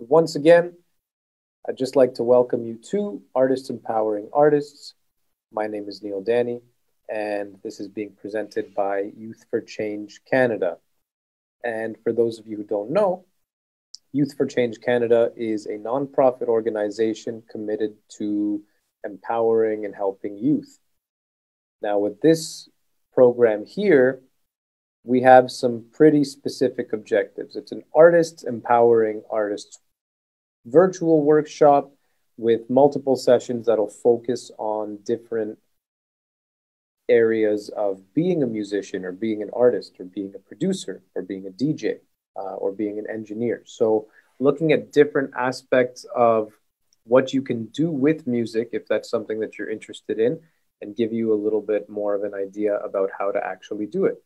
Once again, I'd just like to welcome you to Artists Empowering Artists. My name is Neel Dani, and this is being presented by Youth for Change Canada. And for those of you who don't know, Youth for Change Canada is a nonprofit organization committed to empowering and helping youth. Now, with this program here, we have some pretty specific objectives. It's an Artists Empowering Artists virtual workshop with multiple sessions that'll focus on different areas of being a musician or being an artist or being a producer or being a DJ or being an engineer. So looking at different aspects of what you can do with music, if that's something that you're interested in, and give you a little bit more of an idea about how to actually do it.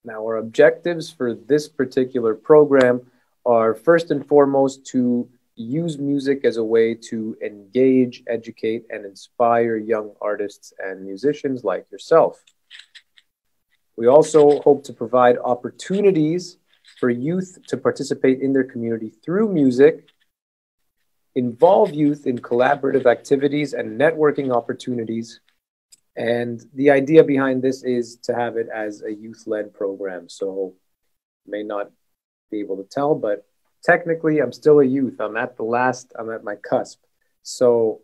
Now, our objectives for this particular program are first and foremost to use music as a way to engage, educate, and inspire young artists and musicians like yourself. We also hope to provide opportunities for youth to participate in their community through music, involve youth in collaborative activities and networking opportunities. And the idea behind this is to have it as a youth-led program. So you may not be able to tell, but technically I'm still a youth. I'm at my cusp. So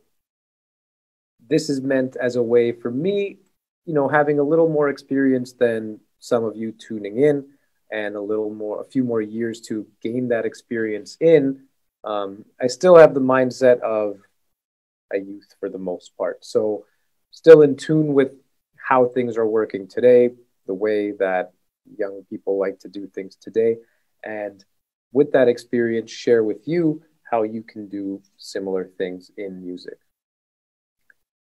this is meant as a way for me, having a little more experience than some of you tuning in and a few more years to gain that experience in. I still have the mindset of a youth for the most part. So still in tune with how things are working today, the way that young people like to do things today. And with that experience, share with you how you can do similar things in music.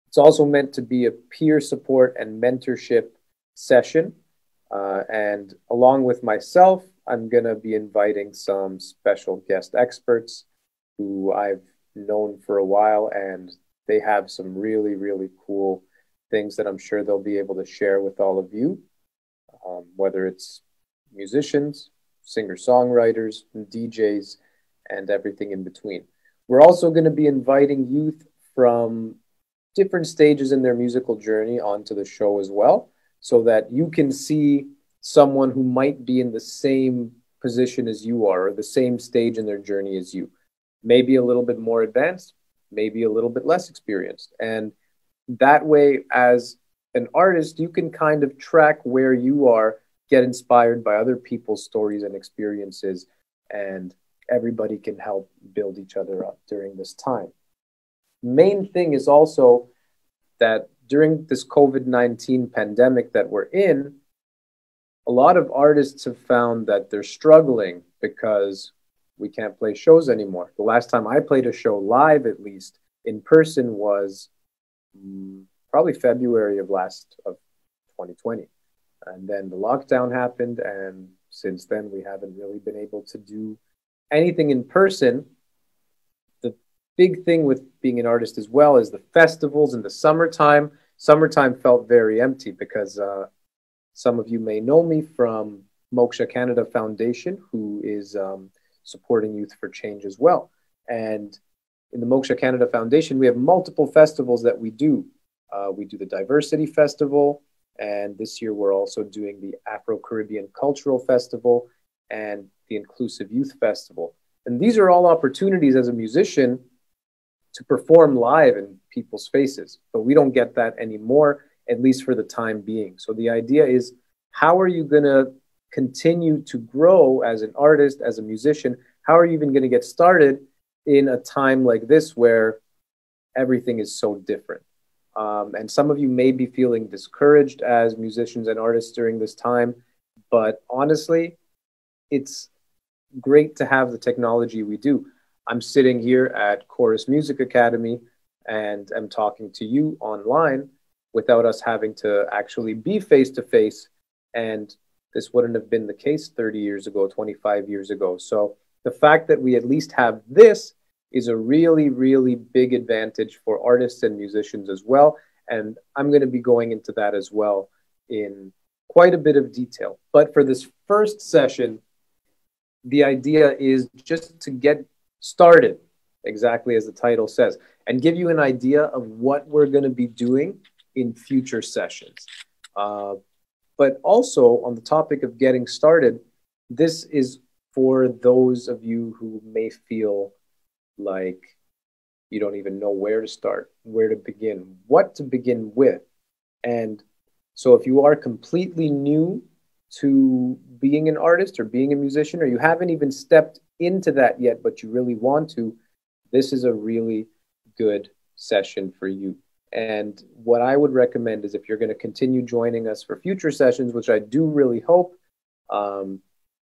It's also meant to be a peer support and mentorship session. And along with myself, I'm going to be inviting some special guest experts who I've known for a while, and they have some really, really cool things that I'm sure they'll be able to share with all of you, whether it's musicians, singer-songwriters, DJs, and everything in between. We're also going to be inviting youth from different stages in their musical journey onto the show as well, so that you can see someone who might be in the same position as you are, or the same stage in their journey as you. Maybe a little bit more advanced, maybe a little bit less experienced. And that way, as an artist, you can kind of track where you are, get inspired by other people's stories and experiences, and everybody can help build each other up during this time. Main thing is also that during this COVID-19 pandemic that we're in, a lot of artists have found that they're struggling because we can't play shows anymore. The last time I played a show live, at least in person, was probably February of 2020. And then the lockdown happened, and since then we haven't really been able to do anything in person. The big thing with being an artist as well is the festivals in the summertime. Summertime felt very empty because some of you may know me from Moksha Canada Foundation, who is supporting Youth for Change as well. And in the Moksha Canada Foundation, we have multiple festivals that we do. We do the Diversity Festival, and this year we're also doing the Afro-Caribbean Cultural Festival and the Inclusive Youth Festival. And these are all opportunities as a musician to perform live in people's faces, but we don't get that anymore, at least for the time being. So the idea is, how are you going to continue to grow as an artist, as a musician? How are you even going to get started in a time like this where everything is so different? And some of you may be feeling discouraged as musicians and artists during this time, but honestly, it's great to have the technology we do. I'm sitting here at Chorus Music Academy and I'm talking to you online without us having to actually be face-to-face. And this wouldn't have been the case 30 years ago, 25 years ago. So the fact that we at least have this is a really, really big advantage for artists and musicians as well. And I'm going to be going into that as well in quite a bit of detail. But for this first session, the idea is just to get started, exactly as the title says, and give you an idea of what we're going to be doing in future sessions. Uh, but also, on the topic of getting started, this is for those of you who may feel like you don't even know where to start, where to begin, what to begin with. And so, if you are completely new to being an artist or being a musician, or you haven't even stepped into that yet, but you really want to, this is a really good session for you. And what I would recommend is if you're going to continue joining us for future sessions, which I do really hope, um,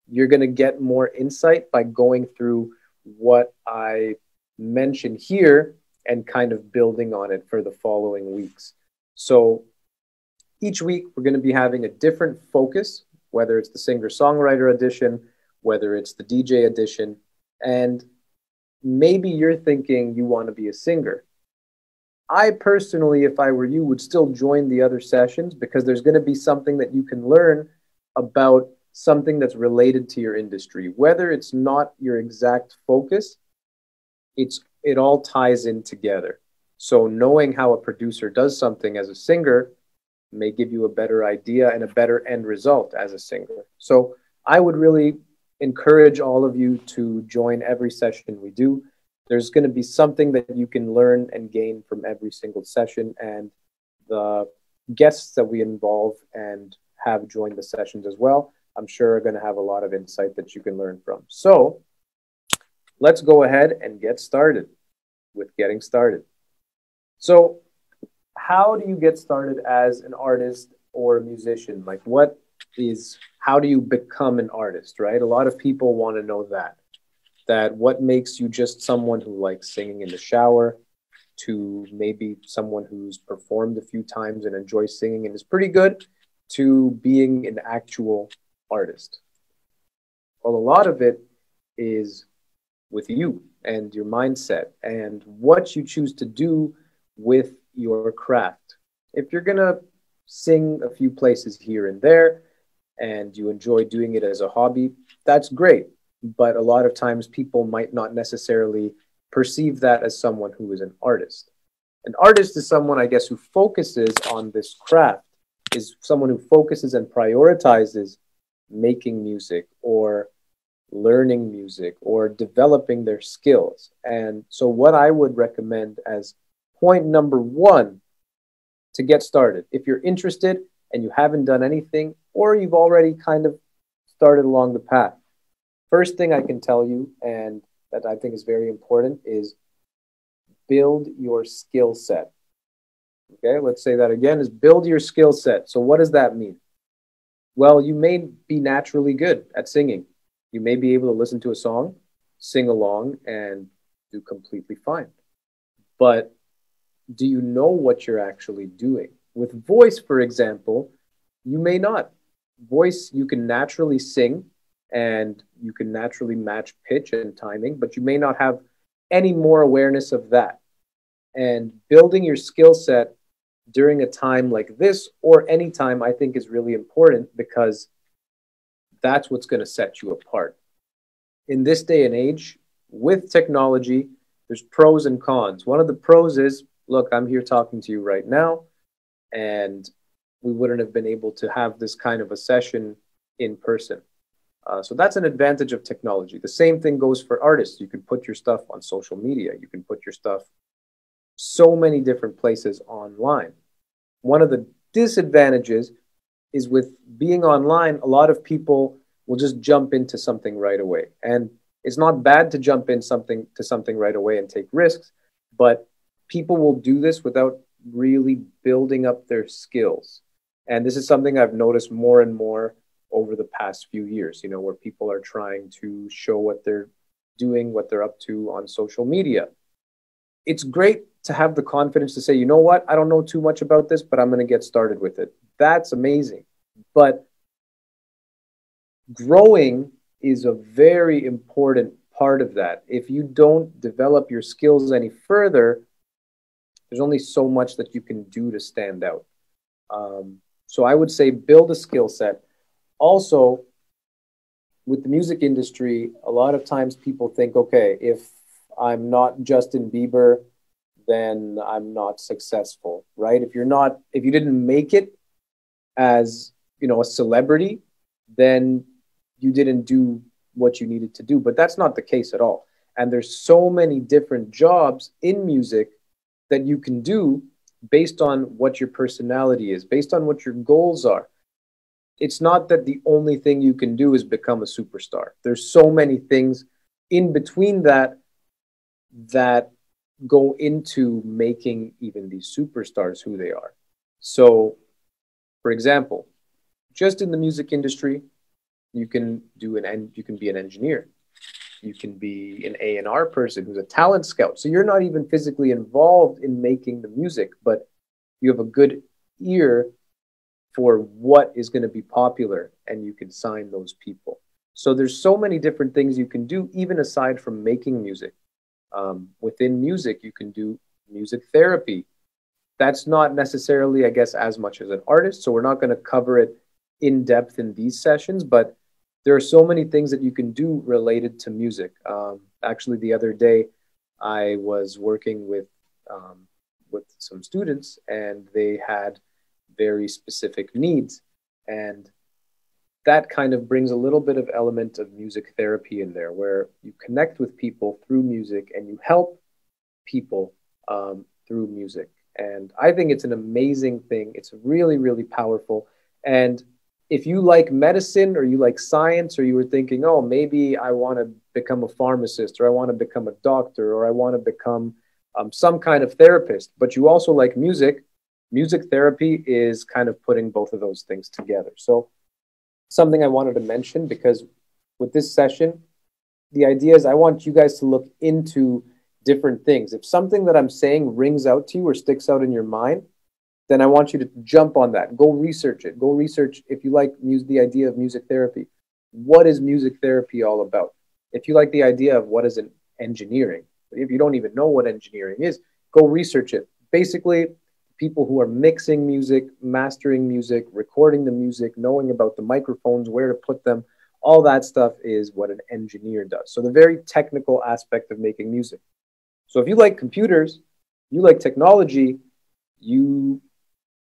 you're going to get more insight by going through what I mention here and kind of building on it for the following weeks. So each week, we're going to be having a different focus, whether it's the singer-songwriter edition, whether it's the DJ edition, and maybe you're thinking you want to be a singer. I personally, if I were you, would still join the other sessions because there's going to be something that you can learn about something that's related to your industry. Whether it's not your exact focus, it all ties in together. So knowing how a producer does something as a singer may give you a better idea and a better end result as a singer. So I would really encourage all of you to join every session we do. There's going to be something that you can learn and gain from every single session, and the guests that we involve and have joined the sessions as well, I'm sure are going to have a lot of insight that you can learn from. So let's go ahead and get started with getting started. So how do you get started as an artist or a musician? Like how do you become an artist, right? A lot of people want to know that what makes you just someone who likes singing in the shower to maybe someone who's performed a few times and enjoys singing and is pretty good to being an actual artist. Well, a lot of it is with you and your mindset and what you choose to do with your craft. If you're going to sing a few places here and there and you enjoy doing it as a hobby, that's great. But a lot of times people might not necessarily perceive that as someone who is an artist. An artist is someone, I guess, who focuses on this craft, is someone who focuses and prioritizes making music or learning music or developing their skills. And so what I would recommend as point number one to get started, if you're interested and you haven't done anything, or you've already kind of started along the path, first thing I can tell you, and that I think is very important, is build your skill set. Okay, let's say that again, is build your skill set. So what does that mean? Well, you may be naturally good at singing. You may be able to listen to a song, sing along, and do completely fine. But do you know what you're actually doing? With voice, for example, you may not. Voice, you can naturally sing and you can naturally match pitch and timing, but you may not have any more awareness of that. And building your skill set during a time like this or any time, I think, is really important because that's what's going to set you apart. In this day and age, with technology, there's pros and cons. One of the pros is, look, I'm here talking to you right now, and we wouldn't have been able to have this kind of a session in person. So that's an advantage of technology. The same thing goes for artists. You can put your stuff on social media. You can put your stuff so many different places online. One of the disadvantages is with being online, a lot of people will just jump into something right away. And it's not bad to jump in something right away and take risks, but people will do this without really building up their skills. And this is something I've noticed more and more over the past few years, where people are trying to show what they're doing, what they're up to on social media. It's great to have the confidence to say, you know what, I don't know too much about this, but I'm going to get started with it. That's amazing. But growing is a very important part of that. If you don't develop your skills any further, there's only so much that you can do to stand out. So I would say build a skill set. Also, with the music industry, a lot of times people think, okay, if I'm not Justin Bieber, then I'm not successful, right? If you didn't make it as, a celebrity, then you didn't do what you needed to do. But that's not the case at all. And there's so many different jobs in music that you can do based on what your personality is, based on what your goals are. It's not that the only thing you can do is become a superstar. There's so many things in between that go into making even these superstars who they are. So, for example, just in the music industry, you can be an engineer. You can be an A&R person who's a talent scout. So you're not even physically involved in making the music, but you have a good ear for what is going to be popular, and you can sign those people. So there's so many different things you can do, even aside from making music. Within music, you can do music therapy. That's not necessarily, I guess, as much as an artist. So we're not going to cover it in depth in these sessions, but there are so many things that you can do related to music. Actually, the other day, I was working with some students, and they had very specific needs, and that kind of brings a little bit of element of music therapy in there, where you connect with people through music and you help people through music. And I think it's an amazing thing. It's really, really powerful. And if you like medicine or you like science, or you were thinking, oh, maybe I want to become a pharmacist, or I want to become a doctor, or I want to become some kind of therapist, but you also like music, music therapy is kind of putting both of those things together. So something I wanted to mention, because with this session, the idea is I want you guys to look into different things. If something that I'm saying rings out to you or sticks out in your mind, then I want you to jump on that. Go research it. Go research, if you like the idea of music therapy. What is music therapy all about? If you like the idea of what is an engineering, if you don't even know what engineering is, go research it. Basically, people who are mixing music, mastering music, recording the music, knowing about the microphones, where to put them, all that stuff is what an engineer does. So the very technical aspect of making music. So if you like computers, you like technology, you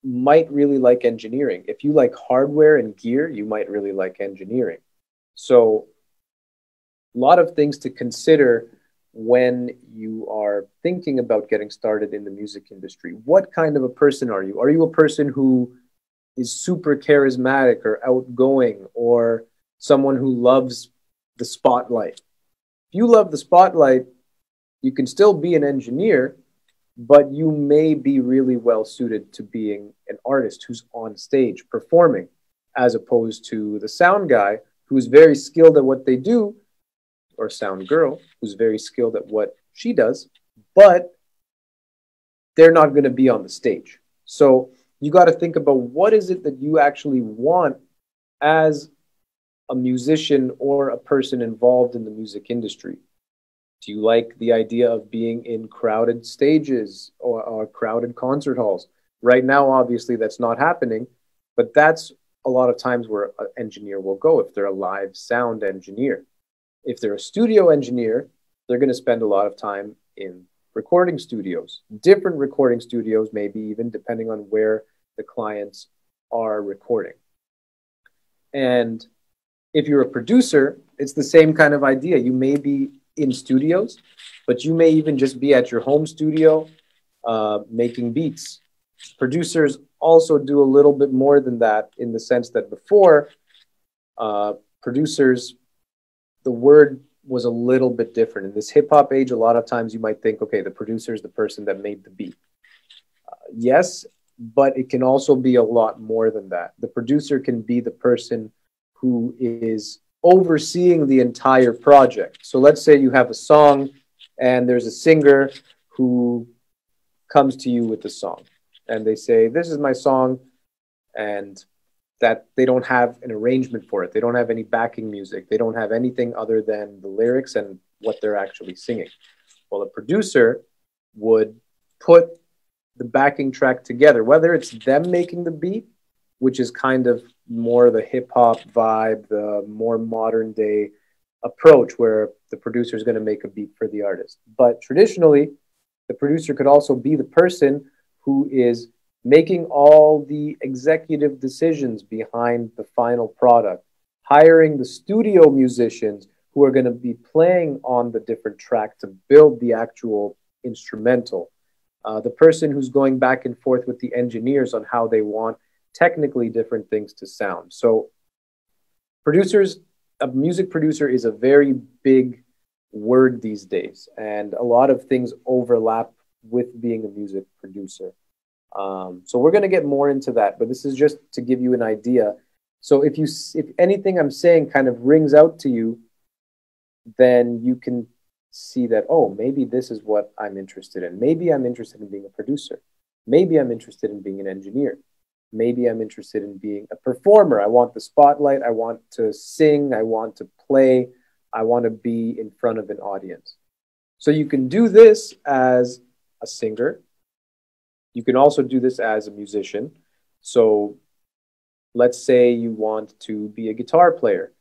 might really like engineering. If you like hardware and gear, you might really like engineering. So a lot of things to consider when you are thinking about getting started in the music industry. What kind of a person are you? Are you a person who is super charismatic or outgoing, or someone who loves the spotlight? If you love the spotlight, you can still be an engineer, but you may be really well suited to being an artist who's on stage performing, as opposed to the sound guy who's very skilled at what they do, or sound girl who's very skilled at what she does, but they're not going to be on the stage. So you got to think about, what is it that you actually want as a musician or a person involved in the music industry? Do you like the idea of being in crowded stages or crowded concert halls? Right now, obviously, that's not happening, but that's a lot of times where an engineer will go if they're a live sound engineer. If they're a studio engineer, they're going to spend a lot of time in recording studios, different recording studios, maybe even depending on where the clients are recording. And if you're a producer, it's the same kind of idea. You may be in studios, but you may even just be at your home studio making beats. Producers also do a little bit more than that, in the sense that before, producers, the word was a little bit different. In this hip hop age, a lot of times you might think, okay, the producer is the person that made the beat. Yes, but it can also be a lot more than that. The producer can be the person who is overseeing the entire project. So let's say you have a song and there's a singer who comes to you with the song, and they say, this is my song, and that they don't have an arrangement for it. They don't have any backing music. They don't have anything other than the lyrics and what they're actually singing. Well, a producer would put the backing track together, whether it's them making the beat, which is kind of more the hip hop vibe, the more modern day approach where the producer is going to make a beat for the artist. But traditionally, the producer could also be the person who is making all the executive decisions behind the final product, hiring the studio musicians who are going to be playing on the different tracks to build the actual instrumental. The person who's going back and forth with the engineers on how they want technically different things to sound. So producers, a music producer is a very big word these days, and a lot of things overlap with being a music producer. So we're going to get more into that, but this is just to give you an idea. So if anything I'm saying kind of rings out to you, then you can see that, oh, maybe this is what I'm interested in. Maybe I'm interested in being a producer. Maybe I'm interested in being an engineer. Maybe I'm interested in being a performer. I want the spotlight. I want to sing. I want to play. I want to be in front of an audience. So you can do this as a singer. You can also do this as a musician. So let's say you want to be a guitar player.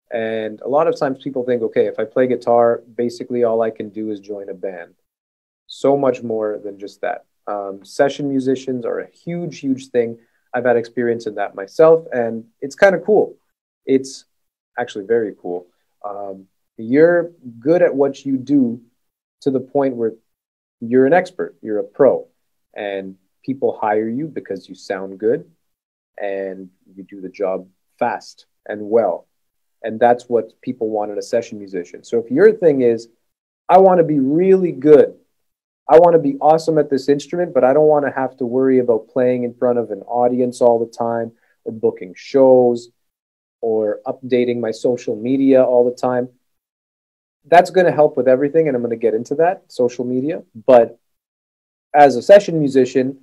And a lot of times people think, okay, if I play guitar, basically all I can do is join a band. So much more than just that. Session musicians are a huge, huge thing. I've had experience in that myself, and it's kind of cool. It's actually very cool. You're good at what you do to the point where you're an expert, you're a pro, and people hire you because you sound good and you do the job fast and well. And that's what people want in a session musician. So if your thing is, I want to be really good, I want to be awesome at this instrument, but I don't want to have to worry about playing in front of an audience all the time, or booking shows, or updating my social media all the time. That's going to help with everything, and I'm going to get into that, social media. But as a session musician,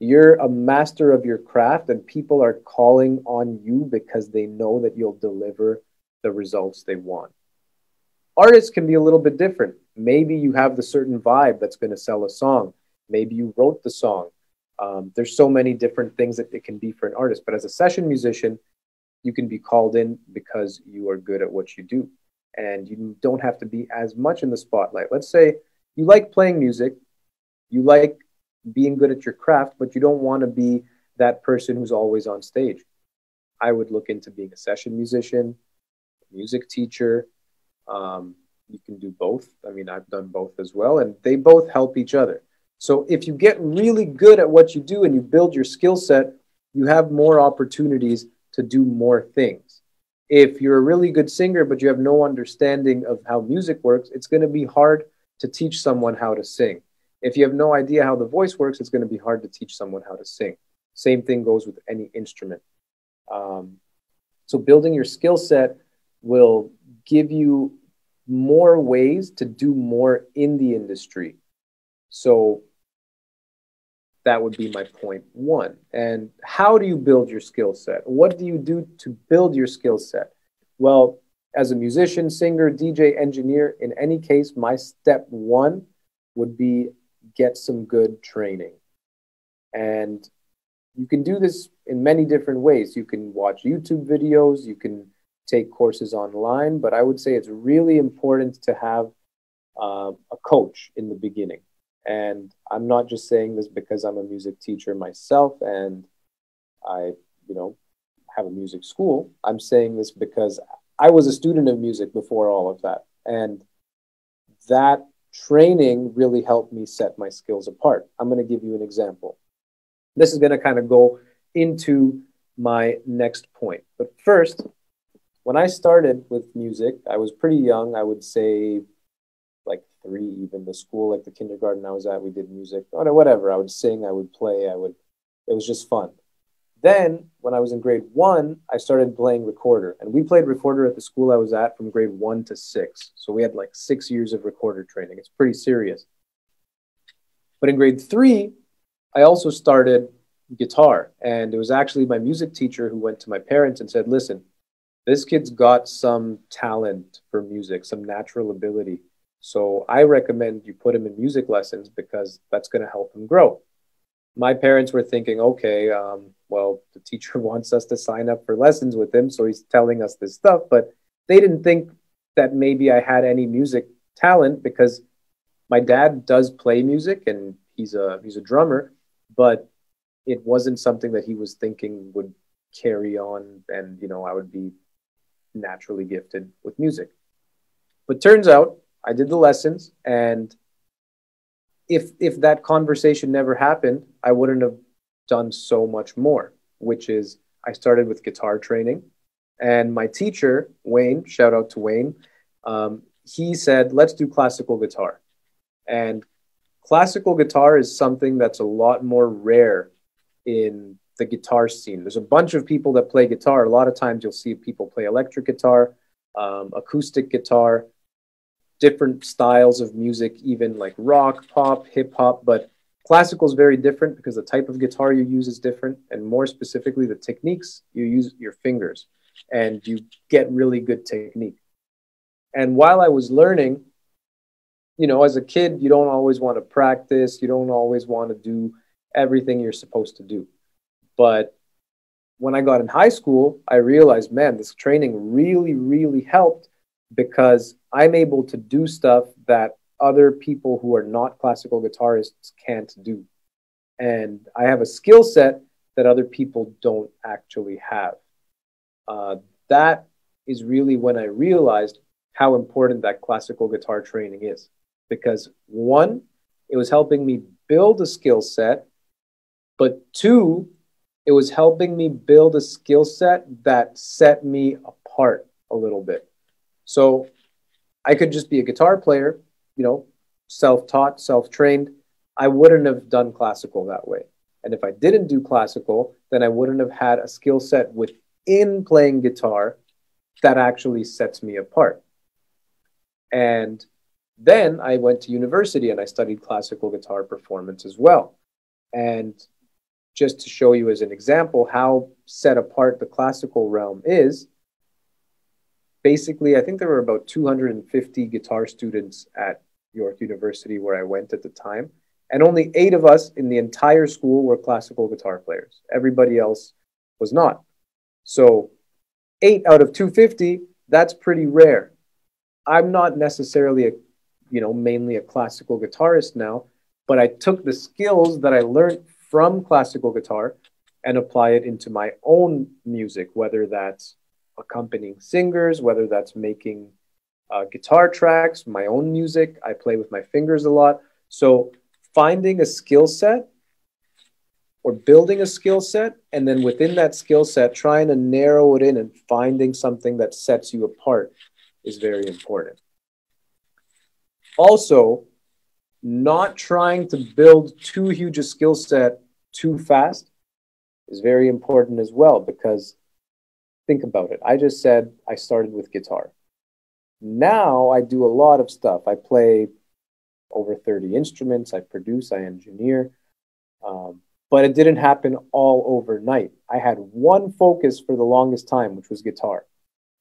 you're a master of your craft, and people are calling on you because they know that you'll deliver the results they want. Artists can be a little bit different. Maybe you have the certain vibe that's going to sell a song. Maybe you wrote the song. There's so many different things that it can be for an artist. But as a session musician, you can be called in because you are good at what you do. And you don't have to be as much in the spotlight. Let's say you like playing music, you like being good at your craft, but you don't want to be that person who's always on stage. I would look into being a session musician, music teacher. You can do both. I mean, I've done both as well, and they both help each other. So if you get really good at what you do and you build your skill set, you have more opportunities to do more things. If you're a really good singer, but you have no understanding of how music works, it's going to be hard to teach someone how to sing. If you have no idea how the voice works, it's going to be hard to teach someone how to sing. Same thing goes with any instrument. So building your skill set will give you more ways to do more in the industry. So that would be my point one. And how do you build your skill set? What do you do to build your skill set? Well, as a musician, singer, DJ, engineer, in any case, my step one would be get some good training. And you can do this in many different ways. You can watch YouTube videos, you can take courses online, but I would say it's really important to have a coach in the beginning. And I'm not just saying this because I'm a music teacher myself and I, have a music school. I'm saying this because I was a student of music before all of that. And that training really helped me set my skills apart. I'm going to give you an example. This is going to kind of go into my next point. But first, when I started with music, I was pretty young. I would say like 3, even the school, like the kindergarten I was at, we did music, whatever. I would sing, I would play, it was just fun. Then when I was in grade 1, I started playing recorder, and we played recorder at the school I was at from grade 1 to 6. So we had like 6 years of recorder training. It's pretty serious. But in grade 3, I also started guitar, and it was actually my music teacher who went to my parents and said, listen, this kid's got some talent for music, some natural ability. So I recommend you put him in music lessons because that's going to help him grow. My parents were thinking, okay, well, the teacher wants us to sign up for lessons with him, so he's telling us this stuff. But they didn't think that maybe I had any music talent because my dad does play music and he's a drummer, but it wasn't something that he was thinking would carry on, and I would be naturally gifted with music. But turns out I did the lessons, and if that conversation never happened, I wouldn't have done so much more, which is I started with guitar training. And my teacher, Wayne, shout out to Wayne, he said, let's do classical guitar. And classical guitar is something that's a lot more rare in the guitar scene. There's a bunch of people that play guitar. A lot of times you'll see people play electric guitar, acoustic guitar, different styles of music, even like rock, pop, hip hop. But classical is very different because the type of guitar you use is different. And more specifically, the techniques, you use your fingers and you get really good technique. And while I was learning, as a kid, you don't always want to practice. You don't always want to do everything you're supposed to do. But when I got in high school, I realized, man, this training really, really helped because I'm able to do stuff that other people who are not classical guitarists can't do. And I have a skill set that other people don't actually have. That is really when I realized how important that classical guitar training is. Because one, it was helping me build a skill set, but two, it was helping me build a skill set that set me apart a little bit. So I could just be a guitar player, self-taught, self-trained. I wouldn't have done classical that way. And if I didn't do classical, then I wouldn't have had a skill set within playing guitar that actually sets me apart. And then I went to university and I studied classical guitar performance as well. And just to show you as an example how set apart the classical realm is, basically, I think there were about 250 guitar students at York University where I went at the time. And only 8 of us in the entire school were classical guitar players. Everybody else was not. So 8 out of 250, that's pretty rare. I'm not necessarily mainly a classical guitarist now, but I took the skills that I learned from classical guitar and apply it into my own music, whether that's accompanying singers, whether that's making guitar tracks, my own music. I play with my fingers a lot. So finding a skill set or building a skill set, and then within that skill set, trying to narrow it in and finding something that sets you apart is very important. Also, not trying to build too huge a skill set too fast is very important as well, because think about it. I just said I started with guitar. Now I do a lot of stuff. I play over 30 instruments. I produce, I engineer. But it didn't happen all overnight. I had one focus for the longest time, which was guitar.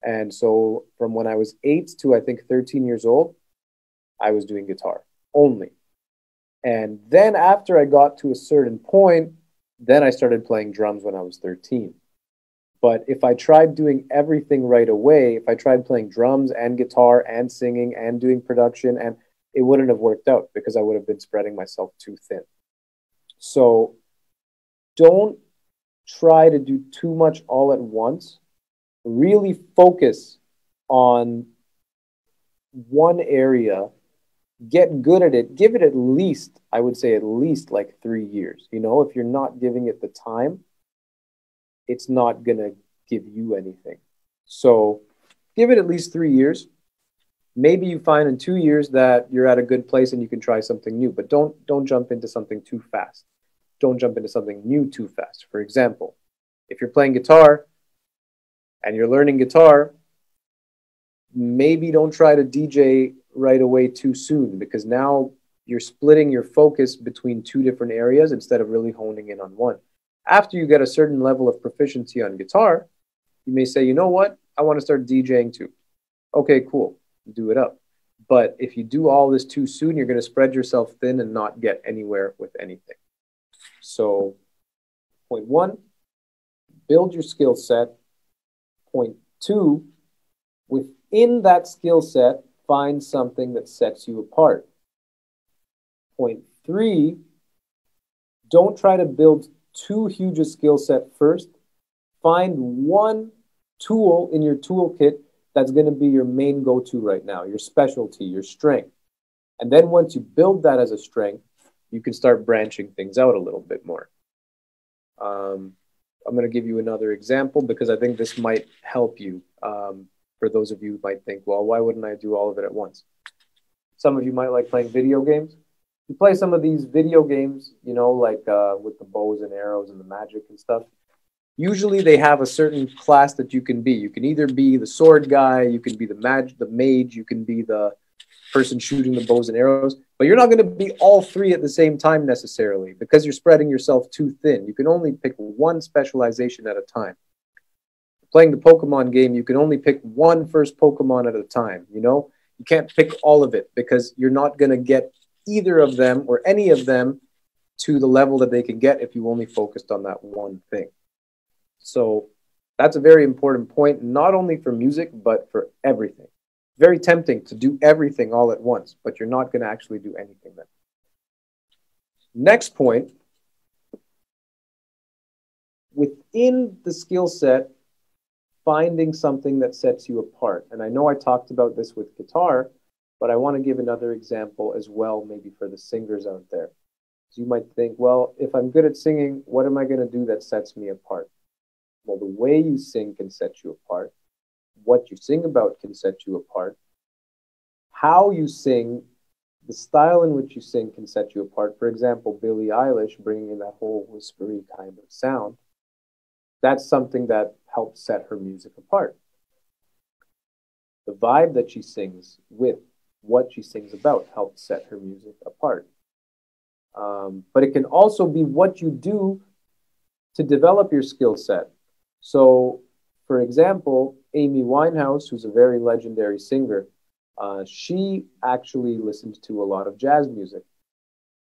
And so from when I was 8 to I think 13 years old, I was doing guitar only. And then after I got to a certain point, then I started playing drums when I was 13. But if I tried doing everything right away, if I tried playing drums and guitar and singing and doing production, and it wouldn't have worked out because I would have been spreading myself too thin. So don't try to do too much all at once. Really focus on one area, get good at it, give it at least, I would say at least like 3 years. If you're not giving it the time, it's not going to give you anything. So give it at least 3 years. Maybe you find in 2 years that you're at a good place and you can try something new, but don't jump into something too fast. Don't jump into something new too fast. For example, if you're playing guitar and you're learning guitar, maybe don't try to DJ right away too soon, because now you're splitting your focus between 2 different areas instead of really honing in on one. After you get a certain level of proficiency on guitar, you may say, you know what? I want to start DJing too. Okay, cool. Do it up. But if you do all this too soon, you're going to spread yourself thin and not get anywhere with anything. So, point one, build your skill set. Point two, within that skill set, find something that sets you apart. Point three, don't try to build too huge a skill set first. Find one tool in your toolkit that's going to be your main go-to right now, your specialty, your strength. And then once you build that as a strength, you can start branching things out a little bit more. I'm going to give you another example because I think this might help you. For those of you who might think, well, why wouldn't I do all of it at once? Some of you might like playing video games. You play some of these video games, you know, like with the bows and arrows and the magic and stuff. Usually they have a certain class that you can be. You can either be the sword guy, you can be the mage, you can be the person shooting the bows and arrows, but you're not going to be all three at the same time necessarily because you're spreading yourself too thin. You can only pick one specialization at a time. Playing the Pokemon game, you can only pick one first Pokemon at a time, you know? You can't pick all of it because you're not going to get either of them or any of them to the level that they can get if you only focused on that one thing. So that's a very important point, not only for music, but for everything. Very tempting to do everything all at once, but you're not going to actually do anything then. Next point, within the skill set, finding something that sets you apart. And I know I talked about this with guitar, but I want to give another example as well, maybe for the singers out there. So you might think, well, if I'm good at singing, what am I going to do that sets me apart? Well, the way you sing can set you apart. What you sing about can set you apart. How you sing, the style in which you sing can set you apart. For example, Billie Eilish bringing in that whole whispery kind of sound. That's something that helps set her music apart. The vibe that she sings with, what she sings about, helps set her music apart. But it can also be what you do to develop your skill set. So, for example, Amy Winehouse, who's a very legendary singer, she actually listened to a lot of jazz music.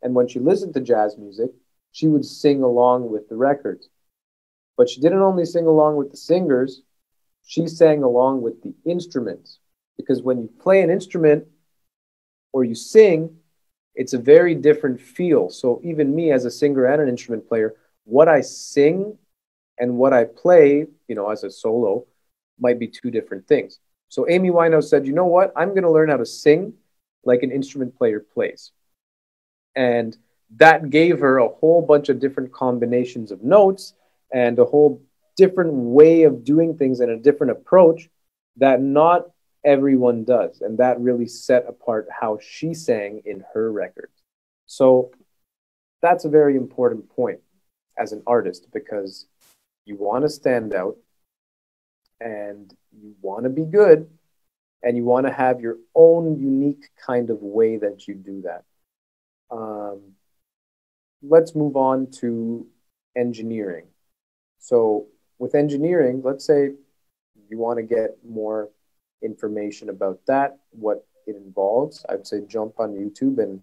And when she listened to jazz music, she would sing along with the records. But she didn't only sing along with the singers, she sang along with the instruments. Because when you play an instrument or you sing, it's a very different feel. So even me as a singer and an instrument player, what I sing and what I play, you know, as a solo, might be two different things. So Amy Winehouse said, you know what? I'm going to learn how to sing like an instrument player plays. And that gave her a whole bunch of different combinations of notes and a whole different way of doing things and a different approach that not everyone does. And that really set apart how she sang in her records. So that's a very important point as an artist because you want to stand out and you want to be good and you want to have your own unique kind of way that you do that. Let's move on to engineering. So with engineering, let's say you want to get more information about that, what it involves. I'd say jump on YouTube and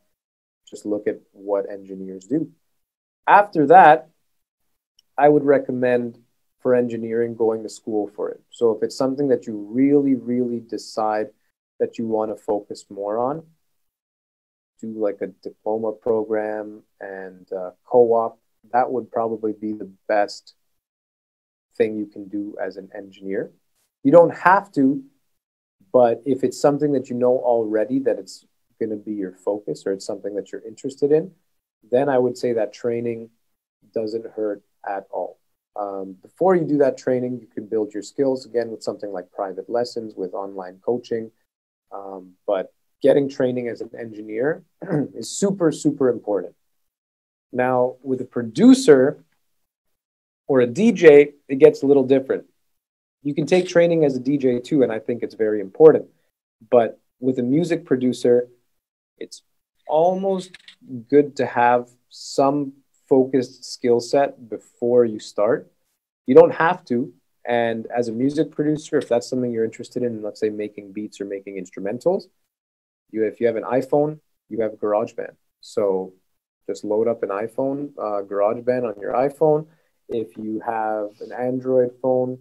just look at what engineers do. After that, I would recommend for engineering going to school for it. So if it's something that you really, really decide that you want to focus more on, do like a diploma program and co-op. That would probably be the best thing you can do as an engineer. You don't have to, but if it's something that you know already that it's going to be your focus or it's something that you're interested in, then I would say that training doesn't hurt at all. Before you do that training, you can build your skills again with something like private lessons, with online coaching. But getting training as an engineer is super, super important. Now, with a producer or a DJ, it gets a little different. You can take training as a DJ too, and I think it's very important. But with a music producer, it's almost good to have some focused skill set before you start. You don't have to. And as a music producer, if that's something you're interested in, let's say making beats or making instrumentals, if you have an iPhone, you have GarageBand. So Just load up an iPhone, GarageBand on your iPhone. If you have an Android phone,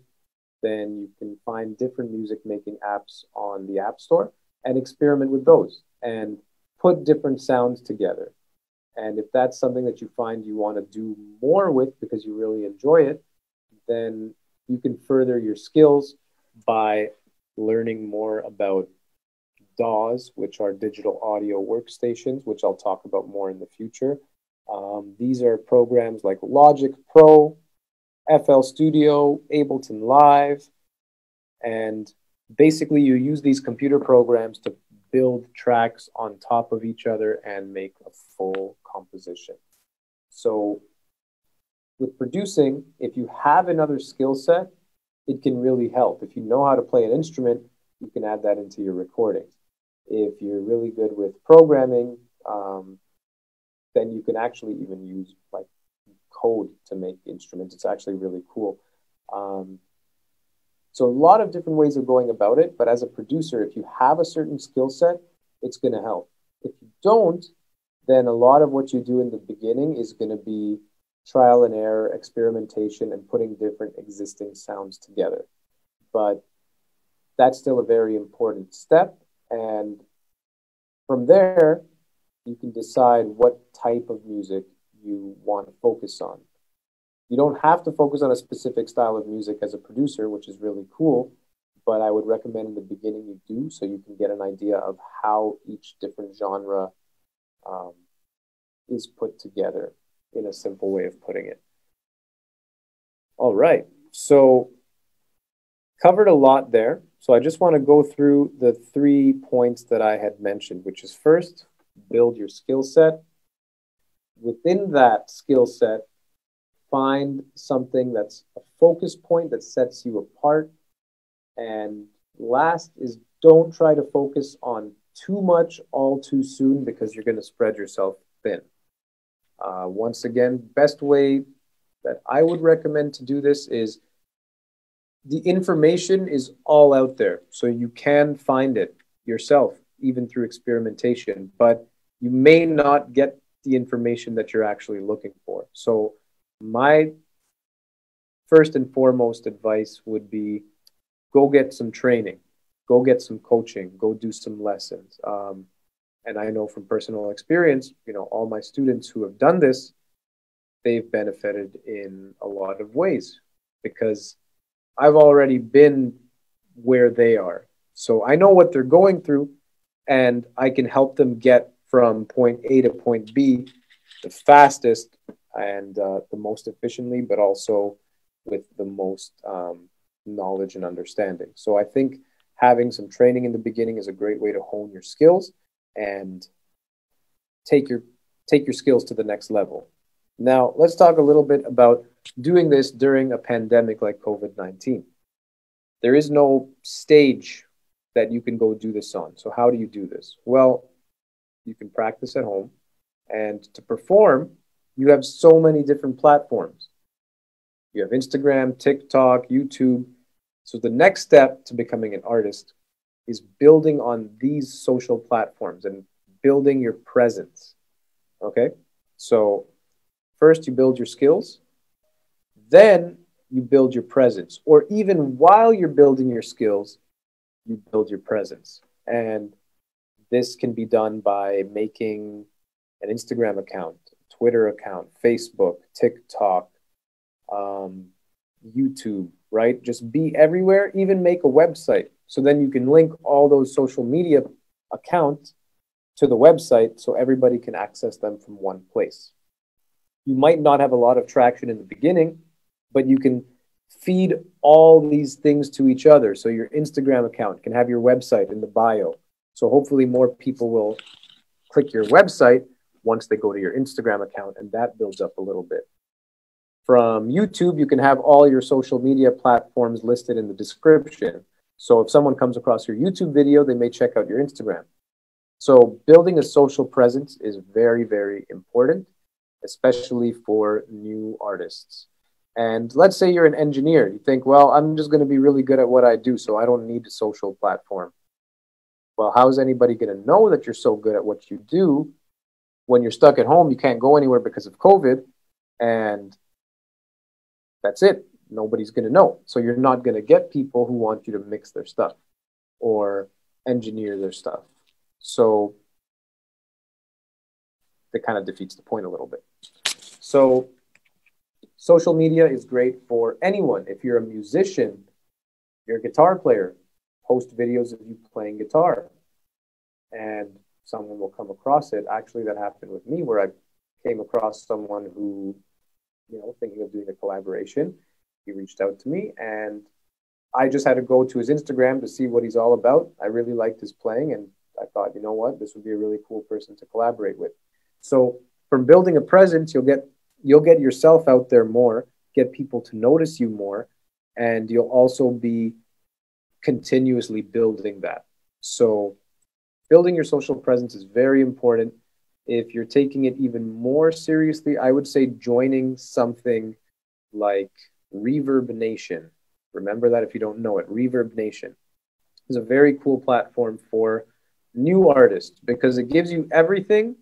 then you can find different music making apps on the App Store and experiment with those and put different sounds together. And if that's something that you find you want to do more with because you really enjoy it, then you can further your skills by learning more about DAWs, which are digital audio workstations, which I'll talk about more in the future. These are programs like Logic Pro, FL Studio, Ableton Live, and basically you use these computer programs to build tracks on top of each other and make a full composition. So with producing, if you have another skill set, it can really help. If you know how to play an instrument, you can add that into your recordings. If you're really good with programming, then you can actually even use like code to make instruments. It's actually really cool. So a lot of different ways of going about it, but as a producer, if you have a certain skill set, it's going to help. If you don't, then a lot of what you do in the beginning is going to be trial and error, experimentation, and putting different existing sounds together. But that's still a very important step. And from there, you can decide what type of music you want to focus on. You don't have to focus on a specific style of music as a producer, which is really cool, but I would recommend in the beginning you do so you can get an idea of how each different genre is put together in a simple way of putting it. All right, so covered a lot there. So I just want to go through the 3 points that I had mentioned, which is first, build your skill set. Within that skill set, find something that's a focus point that sets you apart. And last is don't try to focus on too much all too soon because you're going to spread yourself thin. Once again, best way that I would recommend to do this is the information is all out there. So you can find it yourself, even through experimentation, but you may not get the information that you're actually looking for. So my first and foremost advice would be go get some training, go get some coaching, go do some lessons. And I know from personal experience, you know, all my students who have done this, they've benefited in a lot of ways because I've already been where they are. So I know what they're going through and I can help them get from point A to point B the fastest and the most efficiently, but also with the most knowledge and understanding. So I think having some training in the beginning is a great way to hone your skills and take your skills to the next level. Now, let's talk a little bit about doing this during a pandemic like COVID-19. There is no stage that you can go do this on. So how do you do this? Well, you can practice at home. And to perform, you have so many different platforms. You have Instagram, TikTok, YouTube. So the next step to becoming an artist is building on these social platforms and building your presence. Okay? So first you build your skills, then you build your presence. Or even while you're building your skills, you build your presence. And this can be done by making an Instagram account, Twitter account, Facebook, TikTok, YouTube, right? Just be everywhere, even make a website. So then you can link all those social media accounts to the website so everybody can access them from one place. You might not have a lot of traction in the beginning, but you can feed all these things to each other. So your Instagram account can have your website in the bio. So hopefully more people will click your website once they go to your Instagram account, and that builds up a little bit. From YouTube, you can have all your social media platforms listed in the description. So if someone comes across your YouTube video, they may check out your Instagram. So building a social presence is very, very important, especially for new artists. And let's say you're an engineer. You think, well, I'm just going to be really good at what I do, so I don't need a social platform. Well, how is anybody going to know that you're so good at what you do when you're stuck at home, you can't go anywhere because of COVID, and that's it. Nobody's going to know. So you're not going to get people who want you to mix their stuff or engineer their stuff. So that kind of defeats the point a little bit. So social media is great for anyone. If you're a musician, you're a guitar player, post videos of you playing guitar, and someone will come across it. Actually, that happened with me, where I came across someone who, thinking of doing a collaboration. He reached out to me, and I just had to go to his Instagram to see what he's all about. I really liked his playing, and I thought, you know what, this would be a really cool person to collaborate with. So from building a presence, you'll get yourself out there more, get people to notice you more, and you'll also be continuously building that. So building your social presence is very important. If you're taking it even more seriously, I would say joining something like Reverb Nation. Remember that if you don't know it. Reverb Nation is a very cool platform for new artists because it gives you everything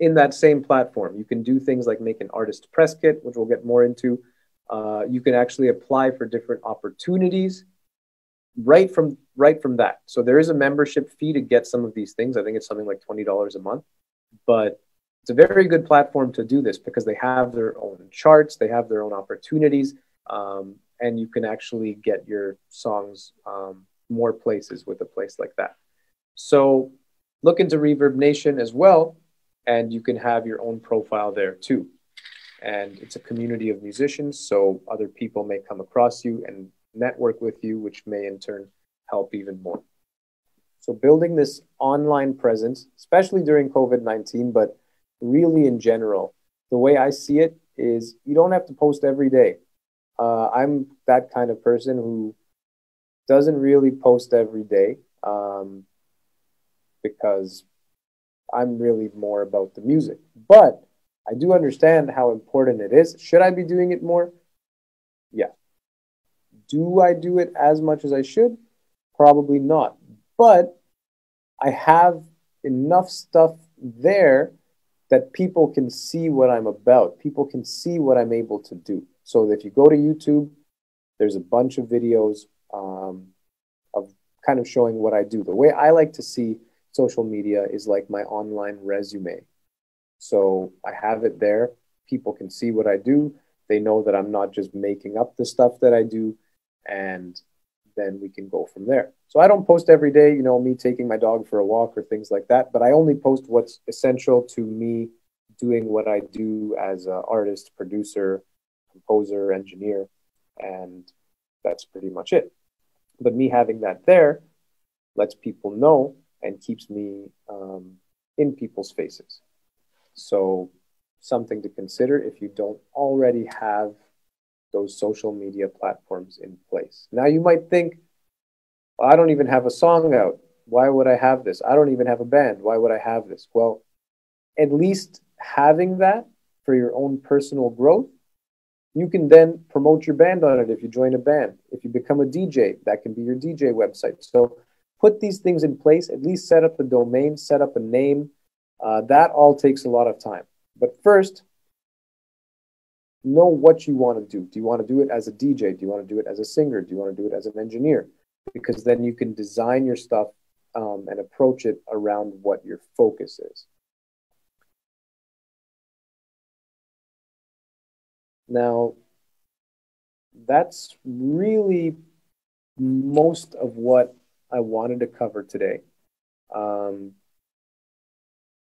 in that same platform. You can do things like make an artist press kit, which we'll get more into. You can actually apply for different opportunities right from that. So there is a membership fee to get some of these things. I think it's something like $20 a month, but it's a very good platform to do this because they have their own charts, they have their own opportunities, and you can actually get your songs more places with a place like that. So look into Reverb Nation as well, and you can have your own profile there too. And it's a community of musicians, so other people may come across you and network with you, which may in turn help even more. So building this online presence, especially during COVID-19, but really in general, the way I see it is you don't have to post every day. I'm that kind of person who doesn't really post every day because I'm really more about the music. But I do understand how important it is. Should I be doing it more? Yeah. Do I do it as much as I should? Probably not. But I have enough stuff there that people can see what I'm about. People can see what I'm able to do. So if you go to YouTube, there's a bunch of videos of kind of showing what I do. The way I like to see social media is like my online resume. So I have it there. People can see what I do. They know that I'm not just making up the stuff that I do, and then we can go from there. So I don't post every day, me taking my dog for a walk or things like that, but I only post what's essential to me doing what I do as an artist, producer, composer, engineer, and that's pretty much it. But me having that there lets people know and keeps me in people's faces. So something to consider if you don't already have those social media platforms in place. Now you might think, I don't even have a song out. Why would I have this? I don't even have a band. Why would I have this? Well, at least having that for your own personal growth, you can then promote your band on it if you join a band. If you become a DJ, that can be your DJ website. So put these things in place, at least set up a domain, set up a name. That all takes a lot of time. But first, know what you want to do. Do you want to do it as a DJ? Do you want to do it as a singer? Do you want to do it as an engineer? Because then you can design your stuff and approach it around what your focus is. Now, that's really most of what I wanted to cover today.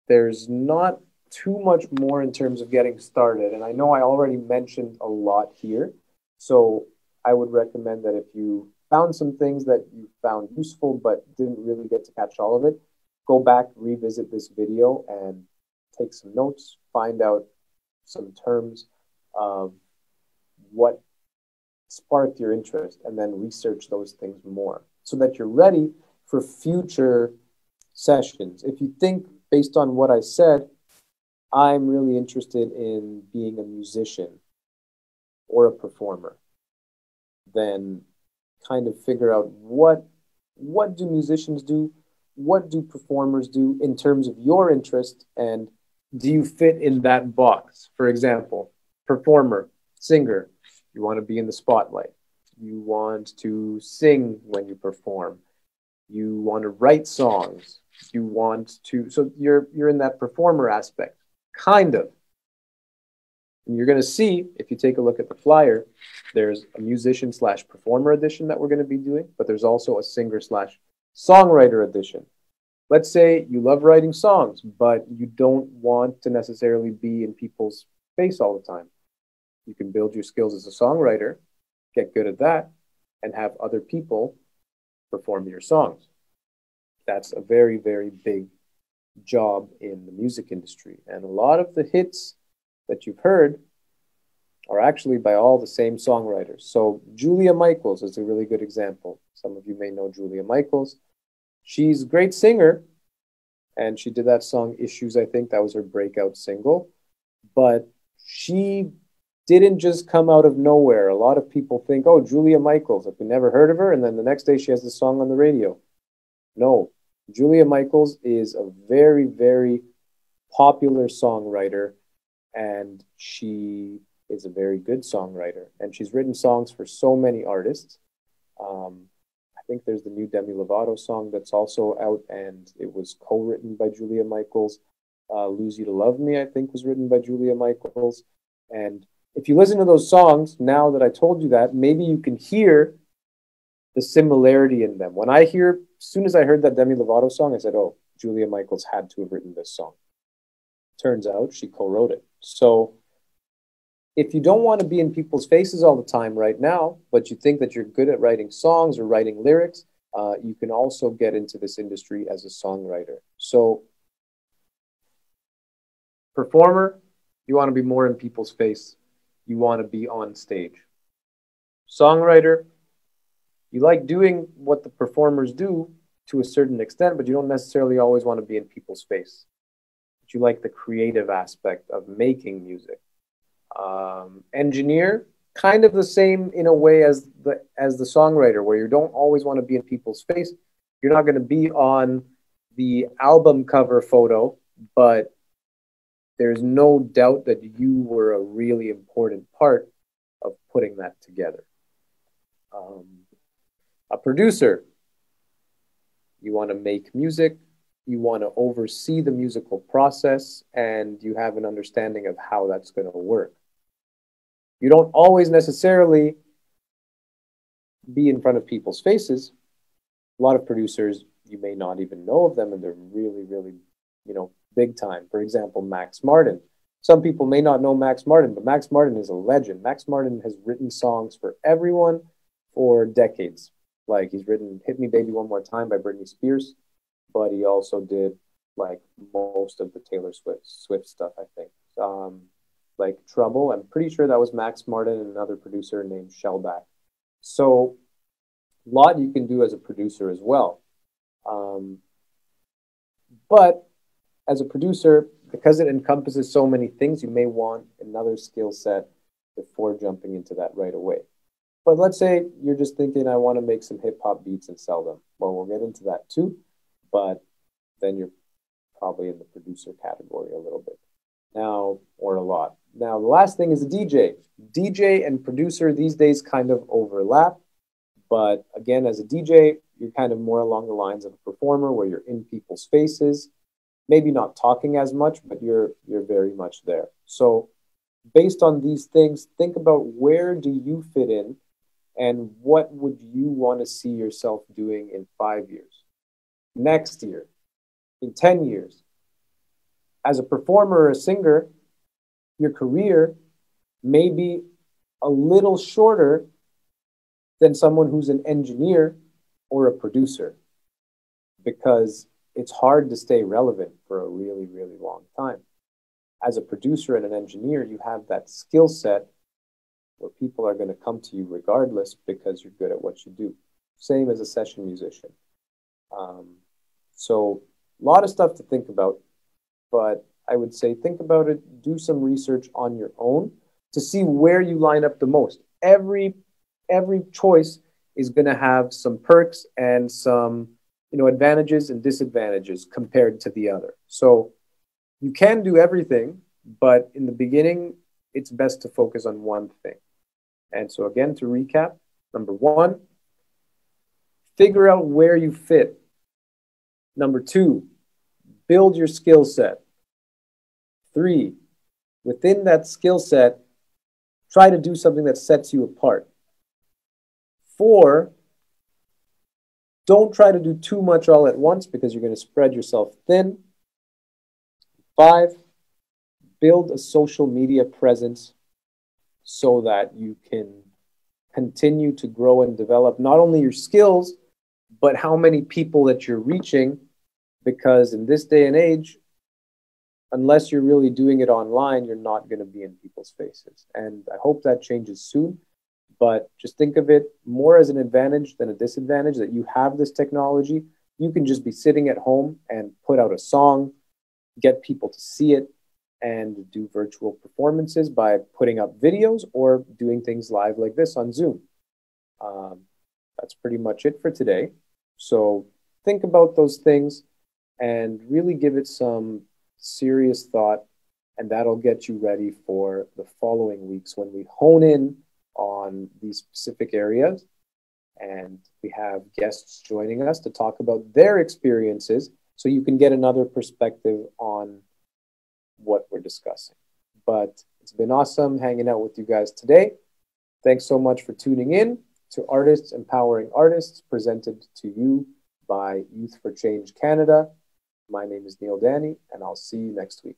There's not too much more in terms of getting started, and I know I already mentioned a lot here, so I would recommend that if you found some things that you found useful but didn't really get to catch all of it, go back, revisit this video, and take some notes, find out some terms of what sparked your interest, and then research those things more so that you're ready for future sessions. If you think, based on what I said, I'm really interested in being a musician or a performer, then kind of figure out what do musicians do, what do performers do in terms of your interest, and Do you fit in that box? For example, performer, singer, you want to be in the spotlight. You want to sing when you perform. You want to write songs. You want to, so you're in that performer aspect, kind of. And you're going to see, if you take a look at the flyer, there's a musician slash performer edition that we're going to be doing, but there's also a singer slash songwriter edition. Let's say you love writing songs, but you don't want to necessarily be in people's face all the time. You can build your skills as a songwriter, get good at that, and have other people perform your songs. That's a very, very big job in the music industry. And a lot of the hits that you've heard are actually by all the same songwriters. So Julia Michaels is a really good example. Some of you may know Julia Michaels. She's a great singer, and she did that song Issues, I think. That was her breakout single. But she didn't just come out of nowhere. A lot of people think, oh, Julia Michaels, if we never heard of her, and then the next day she has the song on the radio. No, Julia Michaels is a very, very popular songwriter, and she is a very good songwriter. And she's written songs for so many artists. I think there's the new Demi Lovato song that's also out, and it was co-written by Julia Michaels. Lose You to Love Me, I think, was written by Julia Michaels. And if you listen to those songs, now that I told you that, maybe you can hear the similarity in them. As soon as I heard that Demi Lovato song, I said, oh, Julia Michaels had to have written this song. Turns out she co-wrote it. So if you don't want to be in people's faces all the time right now, but you think that you're good at writing songs or writing lyrics, you can also get into this industry as a songwriter. So performer, you want to be more in people's face. You want to be on stage. Songwriter, you like doing what the performers do to a certain extent, but you don't necessarily always want to be in people's face. But you like the creative aspect of making music. Engineer, kind of the same in a way as the songwriter, where you don't always want to be in people's face. You're not going to be on the album cover photo, but there's no doubt that you were a really important part of putting that together. A producer, you want to make music, you want to oversee the musical process, and you have an understanding of how that's going to work. You don't always necessarily be in front of people's faces. A lot of producers, you may not even know of them, and they're really, really, big time. For example, Max Martin. Some people may not know Max Martin, but Max Martin is a legend. Max Martin has written songs for everyone for decades. Like, he's written Hit Me Baby One More Time by Britney Spears, but he also did like most of the Taylor Swift stuff, I think. Like Trouble, I'm pretty sure that was Max Martin and another producer named Shellback. So a lot you can do as a producer as well. But as a producer, because it encompasses so many things, you may want another skill set before jumping into that right away. But let's say you're just thinking, I want to make some hip hop beats and sell them. Well, we'll get into that too, but then you're probably in the producer category a little bit now, or a lot. Now, the last thing is a DJ. DJ and producer these days kind of overlap. But again, as a DJ, you're kind of more along the lines of a performer where you're in people's faces, maybe not talking as much, but you're very much there. So based on these things, think about where do you fit in and what would you want to see yourself doing in 5 years, next year, in 10 years. As a performer or a singer, your career may be a little shorter than someone who's an engineer or a producer, because it's hard to stay relevant for a really, really long time. As a producer and an engineer, you have that skill set where people are going to come to you regardless because you're good at what you do. Same as a session musician. So a lot of stuff to think about, but I would say think about it, do some research on your own to see where you line up the most. Every choice is going to have some perks and some advantages and disadvantages compared to the other. So You can do everything, but in the beginning, it's best to focus on one thing. And so, again, to recap, number one, figure out where you fit. Number two, build your skill set. Three, within that skill set, try to do something that sets you apart. Four, don't try to do too much all at once because you're going to spread yourself thin. Five, build a social media presence so that you can continue to grow and develop not only your skills, but how many people that you're reaching. Because in this day and age, unless you're really doing it online, you're not going to be in people's faces. And I hope that changes soon. But just think of it more as an advantage than a disadvantage that you have this technology. You can just be sitting at home and put out a song, get people to see it, and do virtual performances by putting up videos or doing things live like this on Zoom. That's pretty much it for today. So think about those things and really give it some serious thought, and that'll get you ready for the following weeks when we hone in on these specific areas. And we have guests joining us to talk about their experiences so you can get another perspective on what we're discussing. But it's been awesome hanging out with you guys today. Thanks so much for tuning in to Artists Empowering Artists, presented to you by Youth for Change Canada. My name is Neel Dani, and I'll see you next week.